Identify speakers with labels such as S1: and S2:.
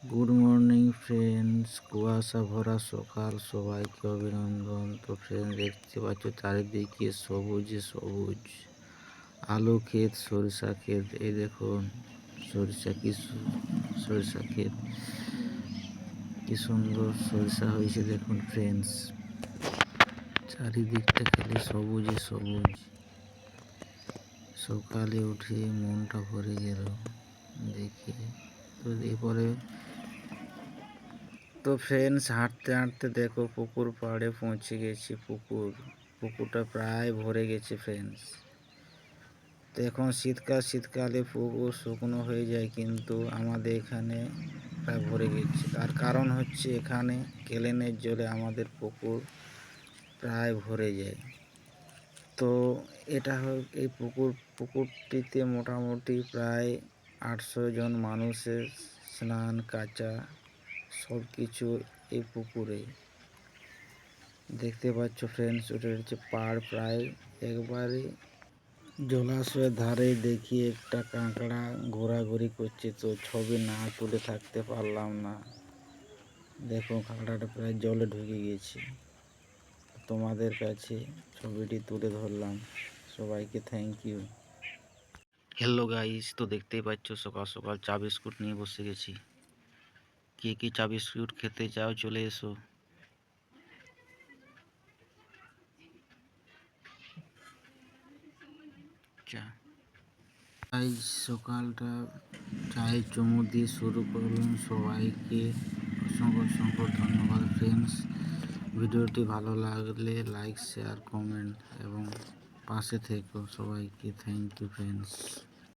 S1: Good morning friends, কুয়াশা ভরা সকাল, সবাইকে অভিনন্দন। তো ফ্রেন্ডস, দেখতে পাচ্ছ চারিদিকে সবুজে সবুজ, আলু ক্ষেত, সরিষা ক্ষেত। এই দেখুন সরিষা সরিষা ক্ষেত, কি সুন্দর সরিষা হয়েছে দেখুন ফ্রেন্ডস। চারিদিকটা খালি সবুজে সবুজ। সকালে উঠে মনটা ভরে গেল দেখে। তো এরপরে তো ফ্রেন্ডস, হাঁটতে হাঁটতে দেখো পুকুর পাড়ে পৌঁছে গেছি। পুকুরটা প্রায় ভরে গেছে ফ্রেন্ডস। তো এখন শীতকালে পুকুর শুকনো হয়ে যায়, কিন্তু আমাদের এখানে প্রায় ভরে গেছে। তার কারণ হচ্ছে এখানে কেনেলের জলে আমাদের পুকুর প্রায় ভরে যায়। তো এই পুকুরটিতে মোটামুটি প্রায় 800 জন মানুষের স্নান, কাচা সব কিছু এই পুকুরে। দেখতে পাচ্ছ ফ্রেন্ডস, ওটা হচ্ছে পাড়। প্রায় একবারে জলাশয়ের ধারে দেখি একটা কাঁকড়া ঘোরাঘুরি করছে, তো ছবি না তুলে থাকতে পারলাম না। দেখো কাঁকড়াটা প্রায় জলে ঢুকে গেছে। তোমাদের কাছে ছবিটি তুলে ধরলাম। সবাইকে থ্যাংক ইউ। হ্যালো গাইস, তো দেখতেই পাচ্ছ সকাল সকাল চা বিস্কুট নিয়ে বসে গেছি। কে কে চা বিস্কুট খেতে চাও চলে এসো। চা সকালটা চায়ের চুমুক দিয়ে শুরু করলাম। সবাইকে অসংখ্য অসংখ্য ধন্যবাদ ফ্রেন্ডস। ভিডিওটি ভালো লাগলে লাইক, শেয়ার, কমেন্ট এবং পাশে থেকো। সবাইকে থ্যাংক ইউ ফ্রেন্ডস।